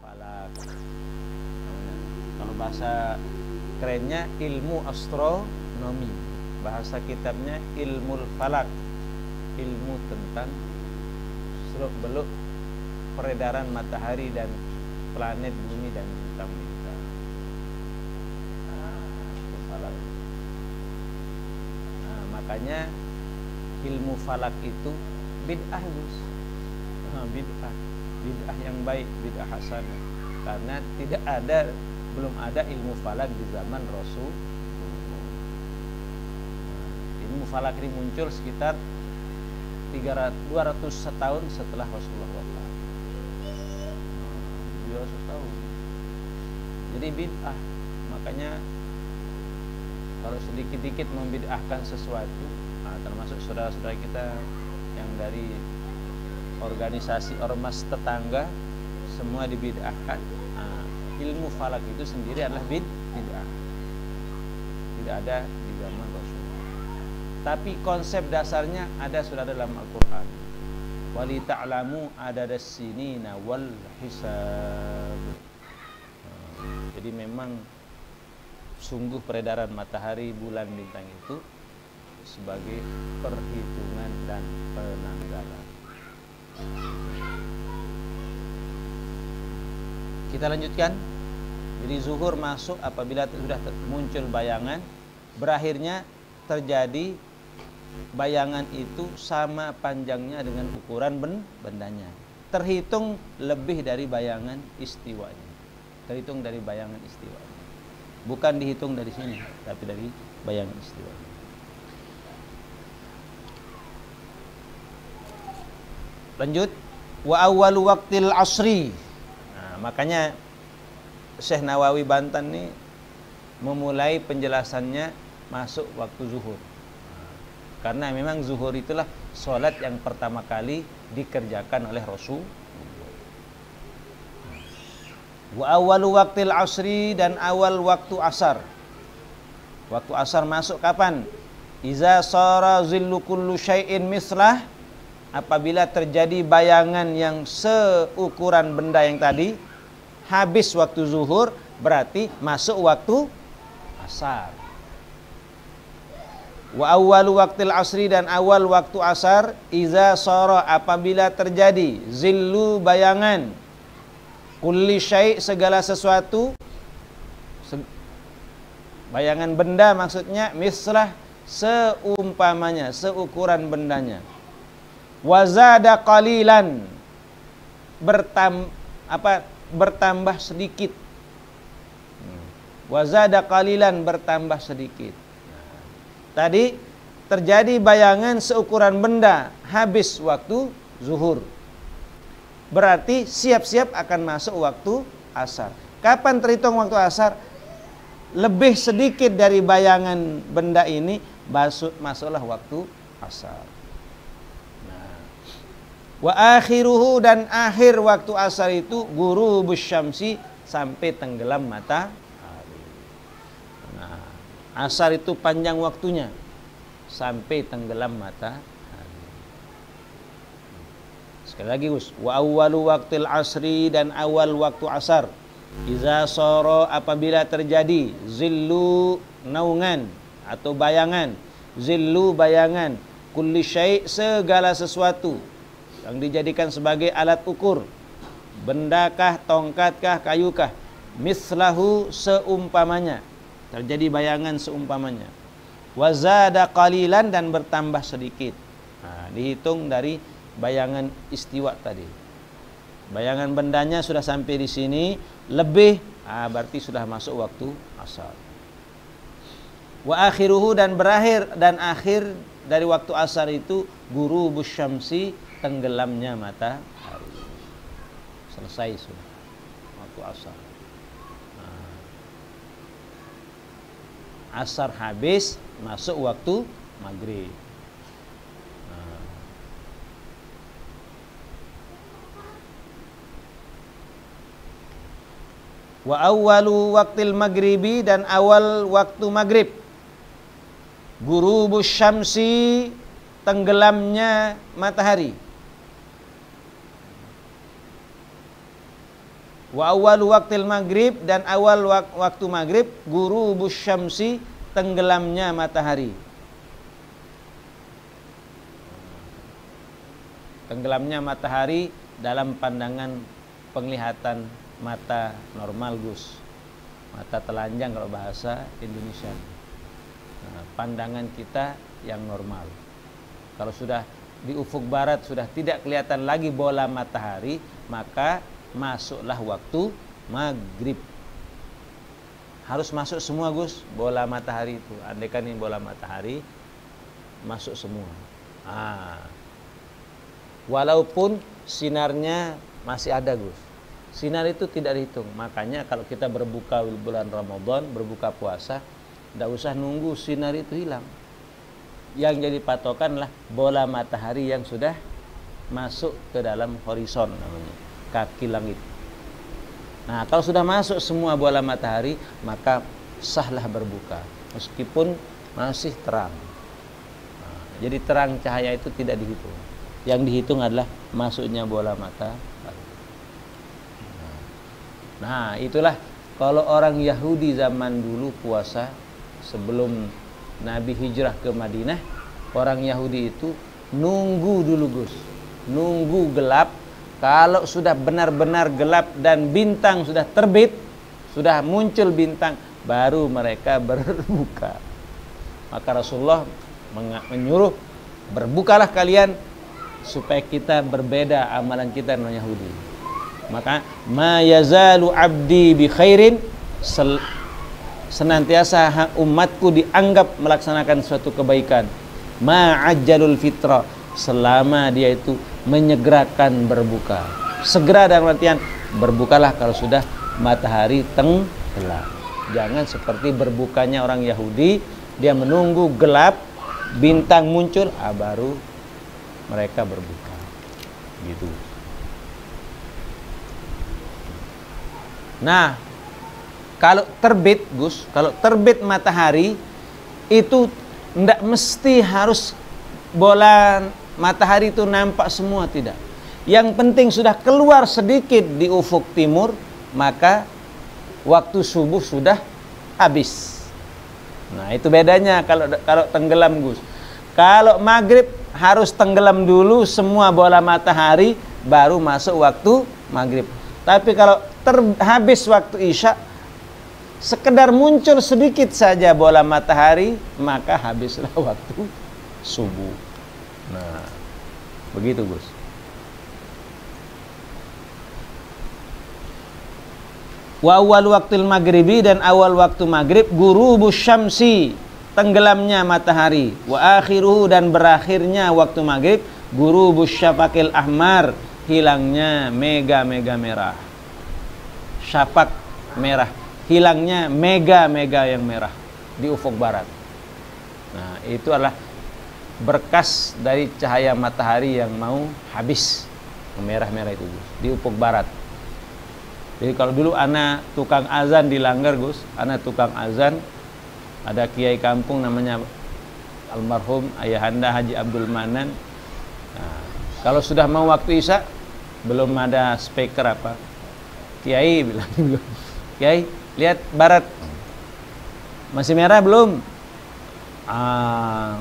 Falak. Kalau bahasa kerennya ilmu astronomi. Bahasa kitabnya ilmul falak. Ilmu tentang seluk-beluk peredaran matahari dan planet bumi dan bintang-bintang. Falak. Makanya ilmu falak itu bid'ah, Gus. Bid'ah yang baik, bid'ah hasanah. Karena belum ada ilmu falak di zaman Rasul. Ilmu falak ini muncul sekitar 200 tahun setelah Rasulullah wafat. 200 tahun. Jadi bid'ah. Makanya kalau sedikit-dikit membid'ahkan sesuatu, termasuk saudara-saudara kita yang dari organisasi ormas tetangga, semua dibid'ahkan. Ilmu falak itu sendiri adalah bid'ah. Tidak ada di zaman Rasulullah. Tapi konsep dasarnya sudah dalam Al-Quran. Wali ta'lamu adadas sinina wal hisab. Jadi memang sungguh peredaran matahari, bulan, bintang itu sebagai perhitungan dan penanggalan. Kita lanjutkan. Jadi zuhur masuk apabila sudah muncul bayangan, berakhirnya terjadi bayangan itu sama panjangnya dengan ukuran bendanya. Terhitung lebih dari bayangan istiwanya. Terhitung dari bayangan istiwanya. Bukan dihitung dari sini, tapi dari bayangan istiwanya. Lanjut. Wa awwalu waqtil asri. Makanya Syekh Nawawi Bantan ini memulai penjelasannya masuk waktu zuhur. Karena memang zuhur itulah sholat yang pertama kali dikerjakan oleh Rasul. Wa awwalu waqtil asri, dan awal waktu asar. Waktu asar masuk kapan? Iza shara zillu kullu syai'in mislah, apabila terjadi bayangan yang seukuran benda yang tadi. Habis waktu zuhur, berarti masuk waktu asar. Wa awwalu waqtil asri, dan awal waktu asar. Iza shara, apabila terjadi zillu bayangan kulli syai', segala sesuatu, bayangan benda maksudnya, mislah, seumpamanya, seukuran bendanya. Wazada qalilan, bertambah sedikit. Wazada qalilan, bertambah sedikit. Tadi terjadi bayangan seukuran benda habis waktu zuhur, berarti siap-siap akan masuk waktu asar. Kapan terhitung waktu asar? Lebih sedikit dari bayangan benda ini masuklah waktu asar. Wa akhiruhu, dan akhir waktu asar itu ghurubus syamsi, sampai tenggelam matahari. Asar itu panjang waktunya sampai tenggelam matahari. Sekali lagi, Gus. Wa awwalu waqtil asri, dan awal waktu asar. Iza shara, apabila terjadi zillu, naungan atau bayangan, zillu, bayangan, kulli syai', segala sesuatu yang dijadikan sebagai alat ukur, bendakah, tongkatkah, kayukah, mislahu, seumpamanya, terjadi bayangan seumpamanya. Wazada qalilan, dan bertambah sedikit. Dihitung dari bayangan istiwa tadi. Bayangan bendanya sudah sampai di sini, lebih, berarti sudah masuk waktu asar. Wa akhiruhu, dan akhir dari waktu asar itu ghurubus syamsi, tenggelamnya matahari. Selesai sudah waktu asar. Asar habis, masuk waktu maghrib. Wa awwalu waqtil maghribi, dan awal waktu maghrib. Ghurubus syamsi, tenggelamnya matahari. Wa awwalu waqtil maghrib, dan awal waktu maghrib ghurubus syamsi, tenggelamnya matahari. Tenggelamnya matahari dalam pandangan penglihatan mata normal, Gus. Mata telanjang kalau bahasa Indonesia. Nah, pandangan kita yang normal. Kalau sudah di ufuk barat sudah tidak kelihatan lagi bola matahari, maka masuklah waktu maghrib. Harus masuk semua, Gus, bola matahari itu. Andaikan ini bola matahari, masuk semua. Walaupun sinarnya masih ada, Gus. Sinar itu tidak dihitung. Makanya kalau kita berbuka bulan Ramadan, berbuka puasa, tidak usah nunggu sinar itu hilang. Yang jadi patokanlah bola matahari yang sudah masuk ke dalam horizon namanya, kaki langit. Nah, kalau sudah masuk semua bola matahari, maka sahlah berbuka meskipun masih terang. Nah, jadi terang cahaya itu tidak dihitung. Yang dihitung adalah masuknya bola matahari. Nah, itulah kalau orang Yahudi zaman dulu puasa sebelum Nabi hijrah ke Madinah, orang Yahudi itu nunggu dulu, Gus. Nunggu gelap. Kalau sudah benar-benar gelap dan bintang sudah terbit, sudah muncul bintang, baru mereka berbuka. Maka Rasulullah menyuruh, berbukalah kalian supaya kita berbeda amalan kita dengan Yahudi. Maka ma yazalu abdi bi khairin, senantiasa umatku dianggap melaksanakan suatu kebaikan. Ma ajjalul fitra, selama dia itu menyegerakan berbuka. Segera dalam artian berbukalah kalau sudah matahari tenggelam. Jangan seperti berbukanya orang Yahudi, dia menunggu gelap, bintang muncul, baru mereka berbuka. Gitu. Nah, kalau terbit, Gus, kalau terbit matahari itu tidak mesti harus bola matahari itu nampak semua, tidak. Yang penting sudah keluar sedikit di ufuk timur, maka waktu subuh sudah habis. Nah, itu bedanya kalau tenggelam, Gus. Kalau maghrib harus tenggelam dulu semua bola matahari, baru masuk waktu maghrib. Tapi kalau habis waktu isya, sekedar muncul sedikit saja bola matahari, maka habislah waktu subuh. Nah, begitu, Gus. Wa awal waktil maghribi, dan awal waktu maghrib ghurubus syamsi, tenggelamnya matahari. Wa akhiruhu, dan berakhirnya waktu maghrib ghurubus syafaqil ahmar, hilangnya mega-mega merah. Syafaq merah, hilangnya mega-mega yang merah di ufuk barat. Nah, itu adalah berkas dari cahaya matahari yang mau habis, merah-merah itu, Gus, di ufuk barat. Jadi kalau dulu ana tukang azan di Langgar, Gus, ana tukang azan, ada kiai kampung namanya almarhum ayahanda Haji Abdul Manan. Nah, kalau sudah mau waktu isya, belum ada speaker apa, kiai bilang, kiai lihat barat masih merah belum?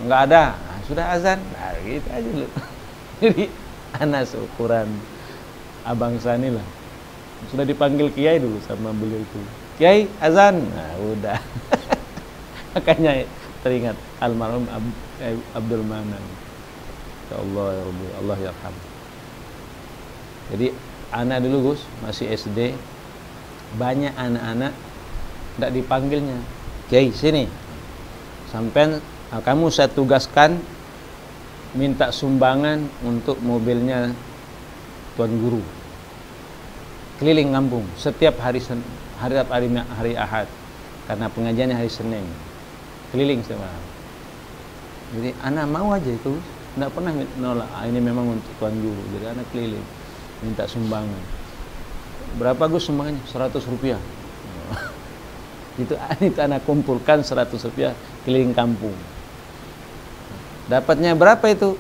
Nggak ada. Sudah azan, nah gitu aja dulu. Jadi anak seukuran abang Sani lah, sudah dipanggil kiai dulu sama beliau itu, kiai azan, nah udah. Makanya teringat almarhum Abdul Manan, ya Allah, ya Rabbi, Allah yarham. Jadi anak dulu, Gus, masih SD, banyak anak-anak tidak dipanggilnya, kiai sini, sampai kamu saya tugaskan minta sumbangan untuk mobilnya Tuan Guru, keliling kampung setiap hari Ahad, karena pengajiannya hari Senin, keliling semua. Jadi anak mau aja itu, tidak pernah nolak. Ini memang untuk Tuan Guru, jadi anak keliling minta sumbangan. Berapa, Gus, sumbangannya? 100 rupiah. Itu anak kumpulkan 100 rupiah, keliling kampung. Dapatnya berapa itu?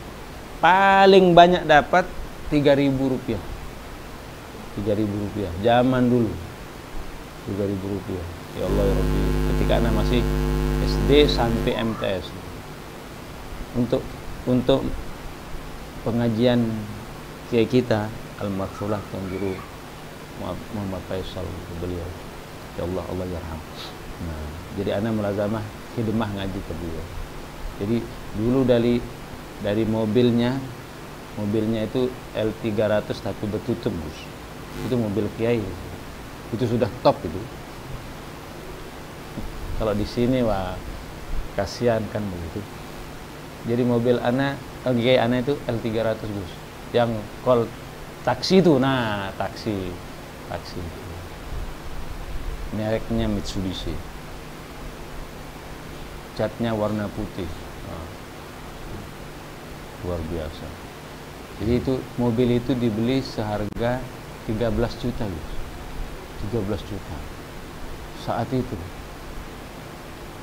Paling banyak dapat 3.000 rupiah. Rp3.000. Zaman dulu Rp3.000. Ya Allah ya Rabbi, ketika anak masih SD sampai MTS. Untuk pengajian kiai kita almarhumlah Tuan Guru Muhammad Faisal beliau. Ya Allah, Allah yarham. Nah, jadi anak melazamah khidmah ngaji ke beliau. Jadi dulu dari mobilnya itu L300 tapi bertutup, Gus. Itu mobil kiai. Itu sudah top itu. Kalau di sini wah kasihan kan begitu. Jadi mobil anak, kiai anak itu L300, Gus. Yang call taksi itu, nah taksi. Mereknya Mitsubishi. Catnya warna putih. Nah, luar biasa. Jadi itu mobil itu dibeli seharga 13 juta, Gus. 13 juta saat itu.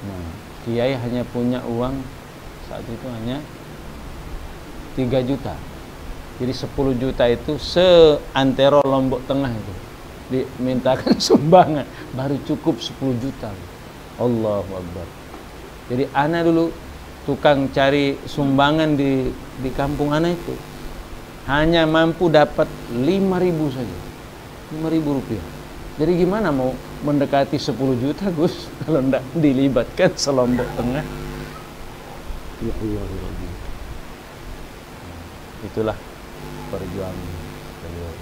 Nah, kiai hanya punya uang saat itu hanya 3 juta. Jadi 10 juta itu seantero Lombok Tengah itu dimintakan sumbangan, baru cukup 10 juta. Allahu Akbar. Jadi anak dulu tukang cari sumbangan di kampung anak itu hanya mampu dapat 5.000 saja. 5.000 rupiah. Jadi gimana mau mendekati 10 juta, Gus, kalau tidak dilibatkan selombok tengah? Ya Allah, ya Rabbi. Itulah perjuangan beliau.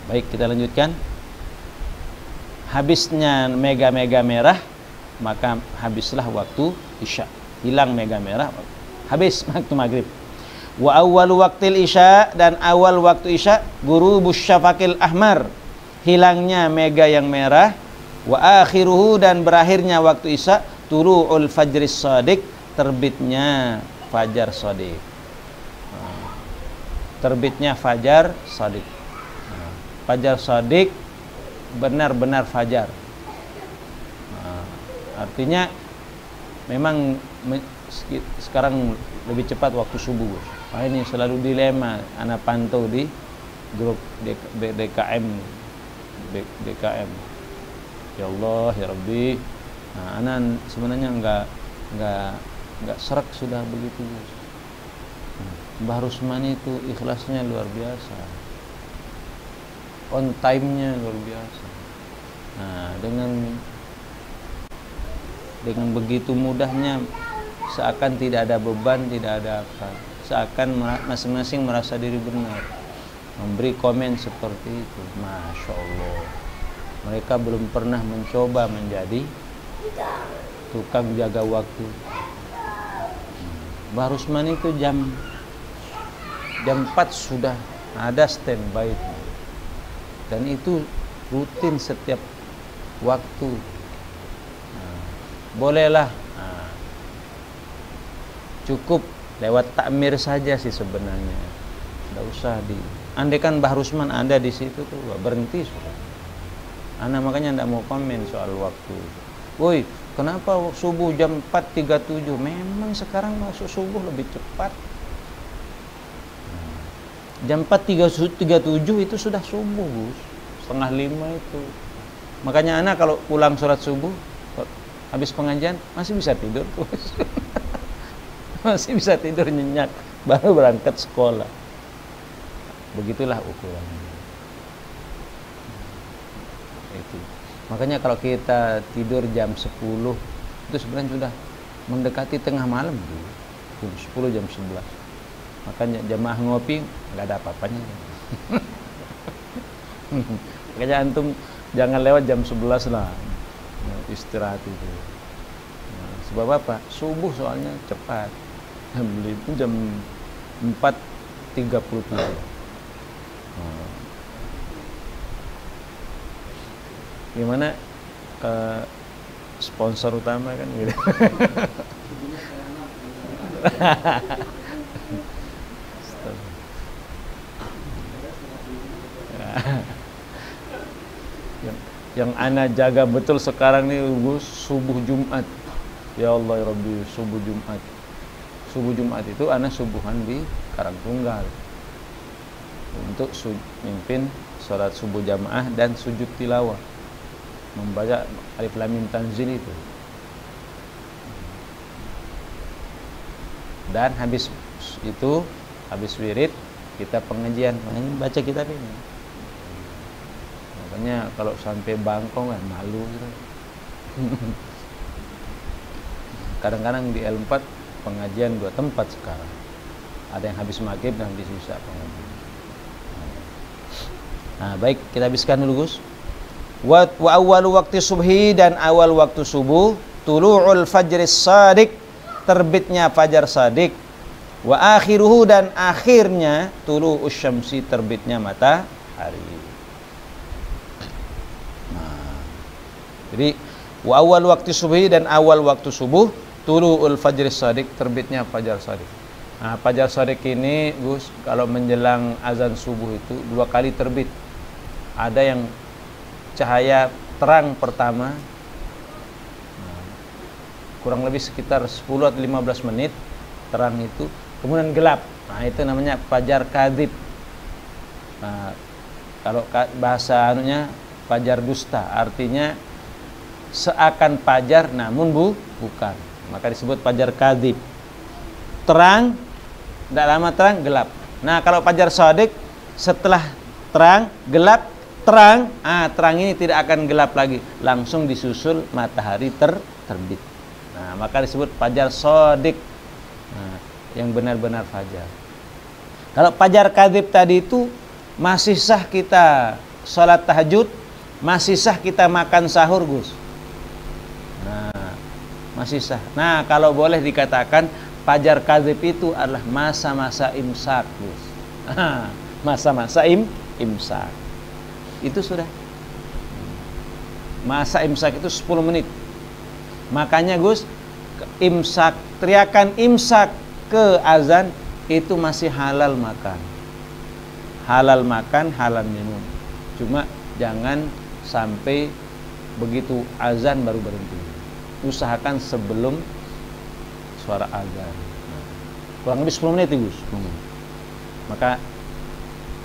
Baik, kita lanjutkan. Habisnya mega-mega merah, maka habislah waktu isya. Hilang mega merah, habis waktu maghrib. Wa awwalu waqtil isya, dan awal waktu isya ghurubus syafaqil ahmar, hilangnya mega yang merah. Wa akhiruhu, dan berakhirnya waktu isya tulu'ul fajris shadiq, terbitnya fajar shadiq. Terbitnya fajar shadiq. Fajar shadiq, benar-benar fajar. Artinya memang sekarang lebih cepat waktu subuh. Nah, ini selalu dilema anak pantau di grup DKM. Ya Allah ya Rabbi. Nah, anak sebenarnya enggak serak sudah begitu. Mbah Rusmani itu ikhlasnya luar biasa. On time-nya luar biasa. Nah, dengan begitu mudahnya, seakan tidak ada beban, tidak ada apa. Seakan masing-masing merasa diri benar. Memberi komen seperti itu. Masya Allah. Mereka belum pernah mencoba menjadi tukang jaga waktu. Mbah Rusman itu jam 4 sudah ada standby. Dan itu rutin setiap waktu. Bolehlah. Cukup lewat takmir saja sih sebenarnya. Tidak usah andaikan Mbah Rusman ada di situ tuh berhenti sudah. Anak makanya tidak mau komen soal waktu. Woi, kenapa subuh jam 4.37? Memang sekarang masuk subuh lebih cepat. Jam 4.37 itu sudah subuh, Gus. 4:30 itu. Makanya anak kalau pulang sholat subuh, habis pengajian masih bisa tidur, Gus. Masih bisa tidur nyenyak, baru berangkat sekolah. Begitulah ukurannya. Itu. Makanya kalau kita tidur jam 10 itu sebenarnya sudah mendekati tengah malam dulu. Jam 10, jam 11. Makanya jamaah ngopi nggak ada apa-apanya. Makanya antum jangan lewat jam 11 lah. Istirahat itu. Nah, sebab apa? Subuh soalnya cepat. Jam 4.37. Gimana sponsor utama kan gitu. Yang ana jaga betul sekarang nih, Gus, subuh Jumat. Ya Allah ya Rabbi, subuh Jumat. subuh Jumat itu ana subuhan di Karangtunggal untuk mimpin sholat subuh jamaah dan sujud tilawah, membaca Alif Lam Mim Tanzil itu. Dan habis itu, habis wirid kita pengajian, baca kitab ini. Makanya kalau sampai bangkong kan malu gitu. Kadang-kadang di L4 pengajian 2 tempat sekarang. Ada yang habis maghrib dan habis isya pengajian. Nah, baik, kita habiskan dulu, Gus. Wa awwalu waqti subhi, dan awal waktu subuh, tulu'ul fajris shadiq, terbitnya fajar shadiq. Wa akhiruhu, dan akhirnya tulu'us syamsi, terbitnya matahari. Nah, jadi wa awwal waktu subhi, dan awal waktu subuh, tulu'ul fajris shadiq, terbitnya fajar shadiq. Nah, fajar shadiq ini, Gus, kalau menjelang azan subuh itu 2 kali terbit. Ada yang cahaya terang pertama, kurang lebih sekitar 10 atau 15 menit terang itu, kemudian gelap. Nah, itu namanya fajar kadhib. Nah, kalau bahasa anunya fajar dusta, artinya seakan fajar namun bukan. Maka disebut fajar kadhib. Terang, tidak lama terang, gelap. Nah, kalau fajar shadiq setelah terang, gelap, terang, terang ini tidak akan gelap lagi, langsung disusul matahari terbit. Nah, maka disebut fajar shadiq. Nah, yang benar-benar fajar. Kalau fajar kadhib tadi itu masih sah kita sholat tahajud, masih sah kita makan sahur, Gus. Nah, masih sah. Nah, kalau boleh dikatakan fajar kadhib itu adalah masa-masa imsak, Gus. Masa-masa imsak. Itu sudah. Masa imsak itu 10 menit. Makanya, Gus, imsak, teriakan imsak ke azan itu masih halal makan. Halal makan, halal minum. Cuma jangan sampai begitu azan baru berhenti. Usahakan sebelum suara azan. Kurang lebih 10 menit, Gus. Maka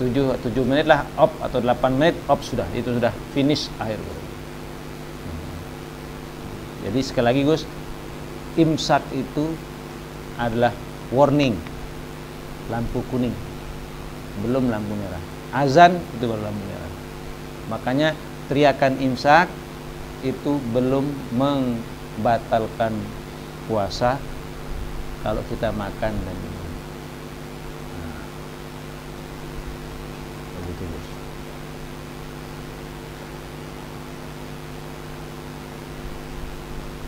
7 menit lah op, atau 8 menit op, sudah, itu sudah finish akhir. Jadi sekali lagi, Gus, imsak itu adalah warning, lampu kuning, belum lampu merah. Azan itu baru lampu merah. Makanya teriakan imsak itu belum membatalkan puasa kalau kita makan dan minum.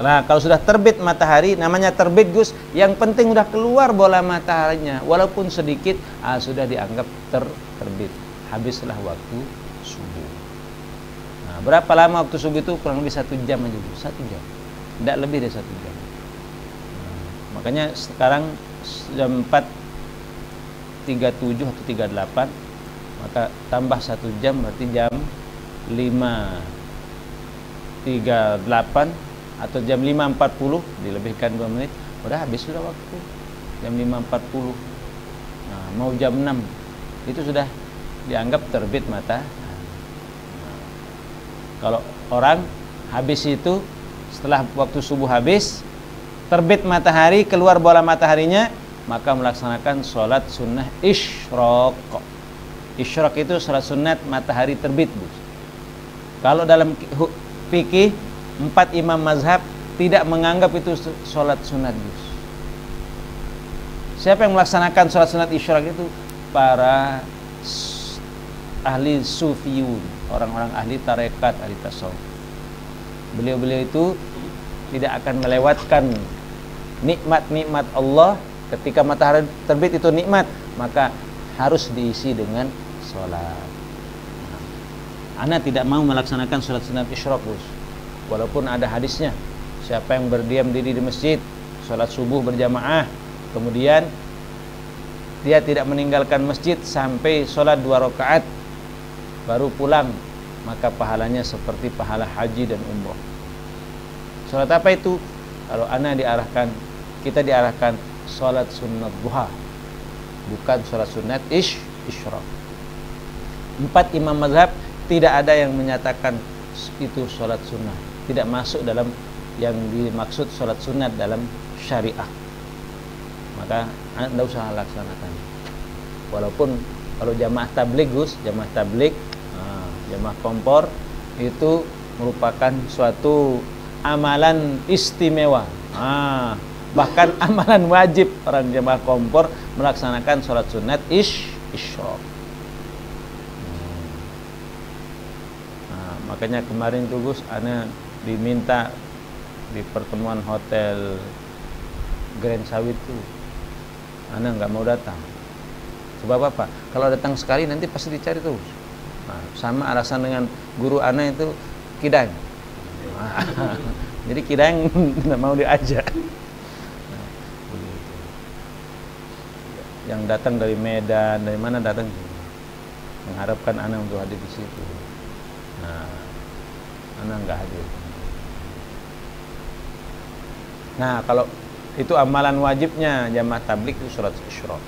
Nah, kalau sudah terbit matahari, namanya terbit, Gus, yang penting udah keluar bola mataharinya, walaupun sedikit, sudah dianggap terbit. Habislah waktu subuh. Nah, berapa lama waktu subuh itu? Kurang lebih 1 jam aja, Gus. 1 jam, tidak lebih dari 1 jam. Nah, makanya sekarang jam 4.37 atau 38, maka tambah 1 jam berarti jam 5.38 atau jam 5.40, dilebihkan 2 menit, udah habis sudah waktu. Jam 5.40, nah, mau jam 6 itu sudah dianggap terbit matahari. Nah, kalau orang habis itu, setelah waktu subuh habis, terbit matahari, keluar bola mataharinya, maka melaksanakan sholat sunnah isyraq. Isyraq itu sholat sunat matahari terbit, Gus. Kalau dalam fikih 4 imam mazhab tidak menganggap itu sholat sunat, Gus. Siapa yang melaksanakan sholat sunat isyraq itu? Para ahli sufiyun, orang-orang ahli tarekat, ahli tasawuf. Beliau-beliau itu tidak akan melewatkan nikmat-nikmat Allah. Ketika matahari terbit itu nikmat, maka harus diisi dengan sholat. Ana tidak mau melaksanakan sholat sunat isyraq, Gus. Walaupun ada hadisnya, siapa yang berdiam diri di masjid, sholat subuh berjamaah, kemudian dia tidak meninggalkan masjid sampai sholat 2 rakaat baru pulang, maka pahalanya seperti pahala haji dan umroh. Sholat apa itu? Kalau ana diarahkan, kita diarahkan salat sunnat duha, bukan salat sunat isyraq. 4 imam mazhab tidak ada yang menyatakan itu salat sunnah, tidak masuk dalam yang dimaksud salat sunat dalam syariah. Maka Anda usah laksanakan. Walaupun kalau jamaah tabligh Gus, jamaah tabligh, jamaah kompor itu merupakan suatu amalan istimewa. Bahkan amalan wajib orang jamaah kompor melaksanakan sholat sunat isyraq. Makanya kemarin tuh Gus, ana diminta di pertemuan hotel Grand Sawit tuh, ana nggak mau datang. Sebab apa? Kalau datang sekali nanti pasti dicari terus. Sama alasan dengan guru ana itu kidang. Jadi kidang tidak mau diajak. Yang datang dari Medan, dari mana datang, mengharapkan ana untuk hadir di situ. Ana nggak hadir. Nah, kalau itu amalan wajibnya jamaah tabligh itu sholat isyraq.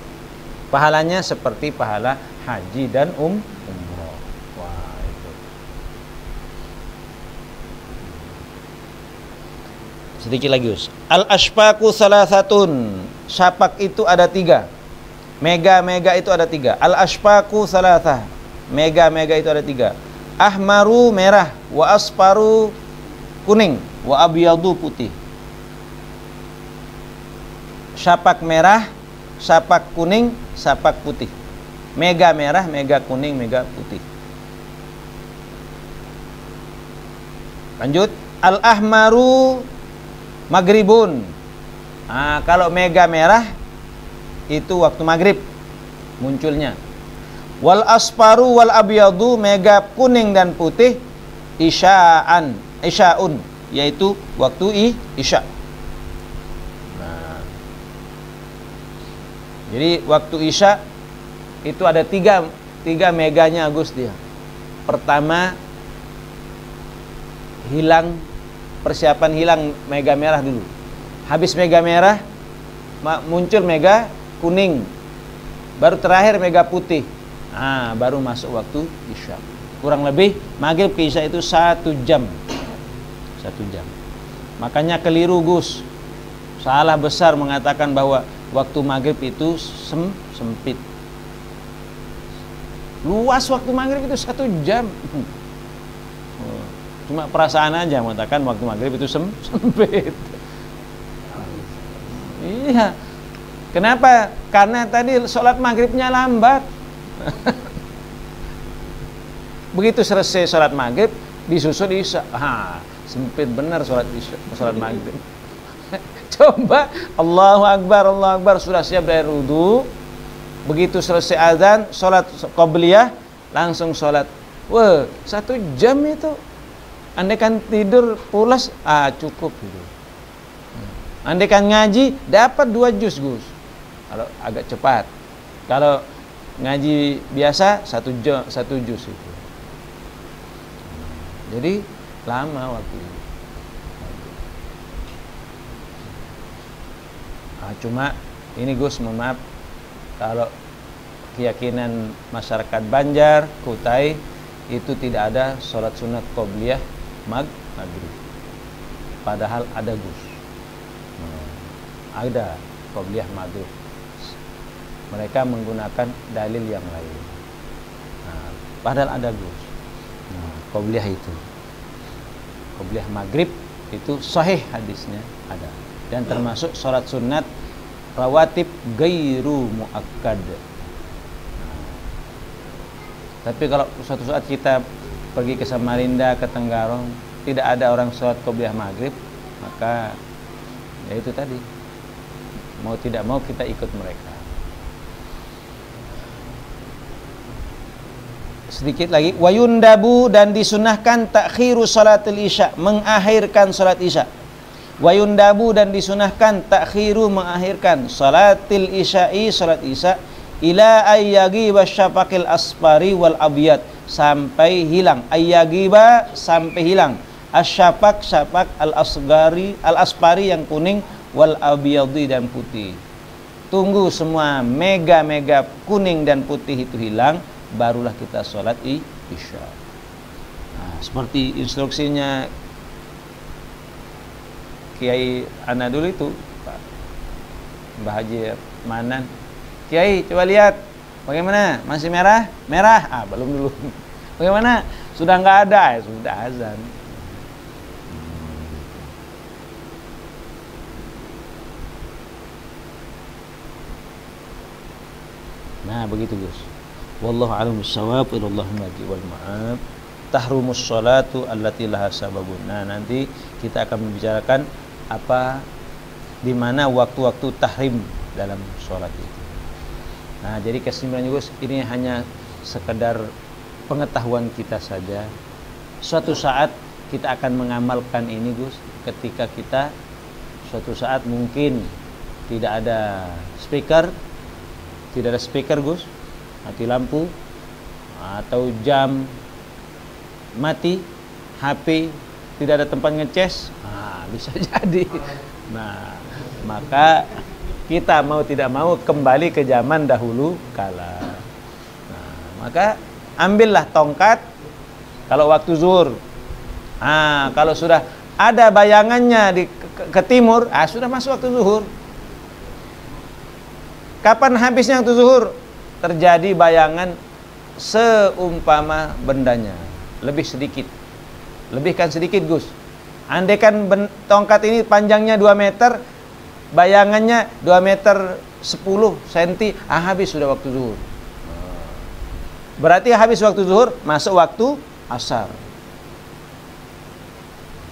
Pahalanya seperti pahala haji dan umroh. Wah, itu. Sedikit lagi Us. Al-ashfaqu salasatun. Syapak itu ada 3. Mega itu ada 3. Al-ashfaqu salasah. Mega itu ada 3. Ahmaru merah, wa asfaru kuning, wa abyadu putih. Syapak merah, syapak kuning, syapak putih. Mega merah, mega kuning, mega putih. Lanjut. Al-ahmaru maghribun. Kalau mega merah itu waktu maghrib munculnya. Wal asfaru wal abyadu, mega kuning dan putih, isya'un, yaitu waktu isya. Jadi waktu isya itu ada tiga meganya Agus dia. Pertama, persiapan hilang mega merah dulu. Habis mega merah muncul mega kuning. Baru terakhir mega putih. Baru masuk waktu isya. Kurang lebih maghrib ke isya itu 1 jam. 1 jam. Makanya keliru Gus. Salah besar mengatakan bahwa waktu maghrib itu sempit. Luas waktu maghrib itu 1 jam. Cuma perasaan aja mengatakan waktu maghrib itu sempit. Iya. Kenapa? Karena tadi sholat maghribnya lambat. Begitu selesai sholat maghrib disusul isya. Sempit benar sholat maghrib. Coba Allahu Akbar sudah siap dari wudu. Begitu selesai azan, sholat qobliyah, langsung sholat. 1 jam itu. Andai kan tidur pulas, cukup gitu. Andai kan ngaji, dapat 2 juz Gus. Kalau agak cepat. Kalau ngaji biasa 1 juz itu. Jadi lama waktu itu. Cuma ini Gus, mohon maaf, kalau keyakinan masyarakat Banjar, Kutai itu tidak ada sholat sunat qobliyah maghrib. Padahal ada Gus. Ada qobliyah maghrib. Mereka menggunakan dalil yang lain. Padahal ada Gus. Qobliyah itu. Qobliyah maghrib itu sahih hadisnya ada. Dan termasuk sholat sunat rawatib gairu muakkad. Tapi kalau suatu saat kita pergi ke Samarinda, ke Tenggarong, tidak ada orang sholat qobliyah maghrib, maka ya itu tadi, mau tidak mau kita ikut mereka. Sedikit lagi, wayundabu, dan disunahkan takhiru salatil isya, mengakhirkan salat isya. Wayundabu, dan disunahkan takhiru, mengakhirkan salatil isya'i, salat isya, ila ayyagiba syafaqil asfari wal abyad, sampai hilang. Ayyagiba, sampai hilang. Asyafaq, syafaq, al asfari yang kuning, wal abyadi, dan putih. tunggu semua mega-mega kuning dan putih itu hilang, barulah kita sholat isya. Nah, seperti instruksinya Kiai Ana dulu itu, Pak Mbah Haji Manan. Kiai, coba lihat, bagaimana? Masih merah? Merah? Belum dulu. Bagaimana? Sudah nggak ada? Sudah azan. Nah, begitu Gus. Wallahu a'lam bissawab, illallahumma wal ma'ab. Tahrumus sholatu allati laha sababun. Nah, nanti kita akan membicarakan apa di mana waktu-waktu tahrim dalam sholat itu. Nah, jadi kesimpulannya Gus, ini hanya sekedar pengetahuan kita saja. Suatu saat kita akan mengamalkan ini Gus, ketika kita suatu saat mungkin tidak ada speaker Gus, mati lampu atau jam mati, HP tidak ada tempat ngecas, bisa jadi. Nah, maka kita mau tidak mau kembali ke zaman dahulu kala. Nah, maka ambillah tongkat kalau waktu zuhur. Kalau sudah ada bayangannya ke timur, sudah masuk waktu zuhur. Kapan habisnya waktu zuhur? Terjadi bayangan seumpama bendanya, lebih sedikit. Lebihkan sedikit Gus. Andaikan tongkat ini panjangnya 2 meter, bayangannya 2 meter 10 cm, habis sudah waktu zuhur. Berarti habis waktu zuhur, masuk waktu asar.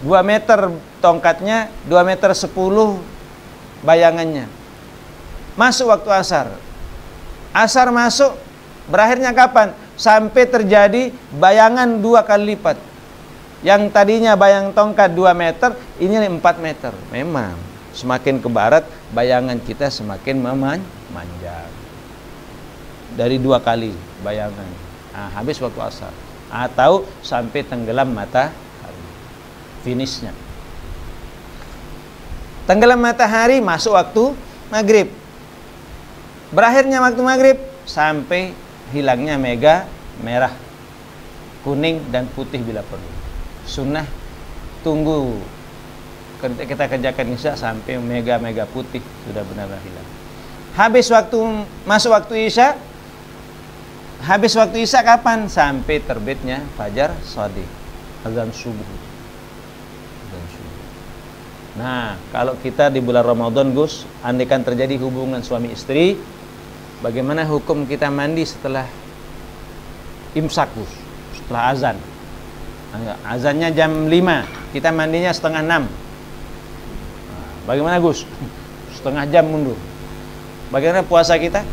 2 meter tongkatnya, 2 meter 10 bayangannya. Masuk waktu asar. Asar masuk, berakhirnya kapan? Sampai terjadi bayangan 2 kali lipat. Yang tadinya bayang tongkat 2 meter, ini 4 meter. Memang semakin ke barat, bayangan kita semakin memanjang. Dari 2 kali bayangan. Habis waktu asar. Atau sampai tenggelam matahari. Finishnya. Tenggelam matahari masuk waktu maghrib. Berakhirnya waktu maghrib sampai hilangnya mega merah, kuning dan putih bila perlu. Sunnah tunggu kita kerjakan isya sampai mega putih sudah benar-benar hilang. Habis waktu masuk waktu isya. Habis waktu isya kapan? Sampai terbitnya fajar shadiq, azan subuh. Nah, kalau kita di bulan Ramadan Gus, andaikan terjadi hubungan suami istri, bagaimana hukum kita mandi setelah imsak Gus? Setelah azan. Azannya jam 5, kita mandinya setengah 6. Bagaimana Gus? Setengah jam mundur. Bagaimana puasa kita?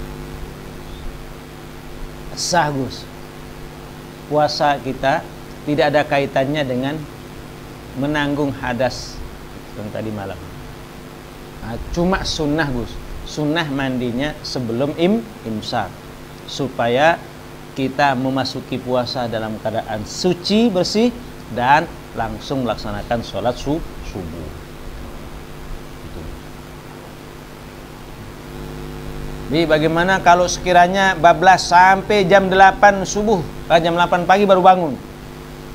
Sah Gus. Puasa kita tidak ada kaitannya dengan menanggung hadas yang tadi malam. Cuma sunnah Gus. Sunnah mandinya sebelum imsak, supaya kita memasuki puasa dalam keadaan suci, bersih, dan langsung melaksanakan sholat subuh. Jadi bagaimana kalau sekiranya bablas sampai jam 8 subuh, jam 8 pagi baru bangun?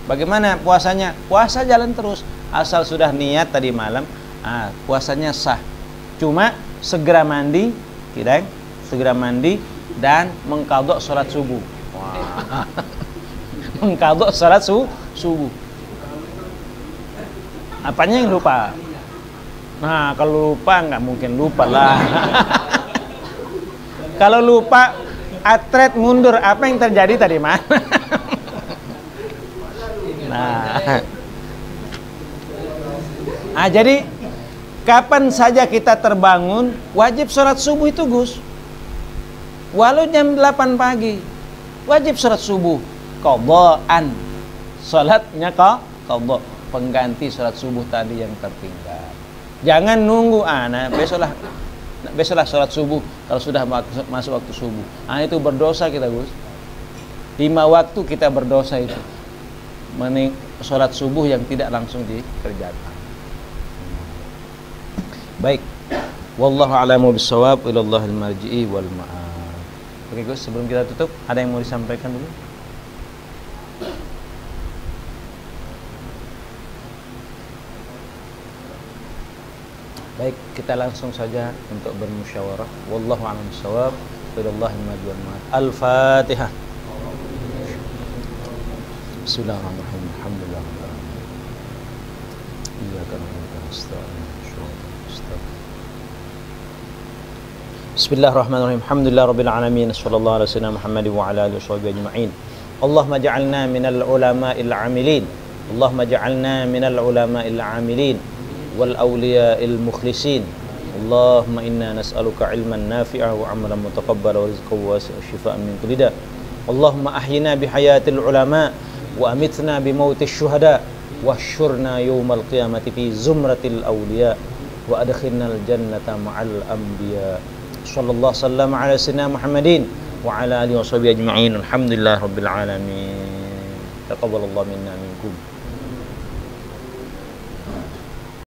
Bagaimana puasanya? Puasa jalan terus, asal sudah niat tadi malam, puasanya sah. Cuma segera mandi, segera mandi dan mengqadha sholat subuh. Mengqadha sholat subuh. Apanya yang lupa? Nah, kalau lupa nggak mungkin lupa lah. Kalau lupa, atret mundur. Apa yang terjadi tadi mana? Jadi kapan saja kita terbangun, wajib sholat subuh itu Gus. Walau jam 8 pagi, wajib sholat subuh. Qadhaan. Sholatnya qadha, pengganti sholat subuh tadi yang tertinggal. Jangan nunggu, besoklah sholat subuh kalau sudah masuk waktu subuh. Itu berdosa kita Gus. 5 waktu kita berdosa itu. Sholat subuh yang tidak langsung dikerjakan. Baik, Wallahu a'lamu bissawab, ilallahil marji'i wal ma'ab. Oke Gus, sebelum kita tutup, ada yang mau disampaikan dulu? Baik, kita langsung saja untuk bermusyawarah. Wallahu a'lam bissawab, ilallahil marji'i wal ma'ab. Al-Fatihah. Bismillahirrahmanirrahim. Alhamdulillah. Iyyaka na'budu wa nasta'in. Bismillahirrahmanirrahim. Alhamdulillah rabbil alamin. Sallallahu alaihi wasallam Muhammad wa ala alihi washabihi ajma'in. Allahumma ja'alna minal ulama'il 'amilin. Allahumma ja'alna minal ulama'il 'amilin wal awliya'il mukhlisin. Allahumma inna nas'aluka 'ilman nafi'a wa 'amalan mutaqabbala wa rizqan wasi'an wa shifaa'an min kulli da'. Allahumma ahyina bi hayatil ulama' wa amitna bi mautis syuhada' wa ahsyurna yawmal qiyamati fi zumratil awliya' wa adkhilnal jannata ma'al anbiya'. Sallallahu sallam ala sayyidina Muhammadin wa ala alihi washabihi ajma'in. Alhamdulillah rabbil alamin. Taqabbalallahu minna minkum.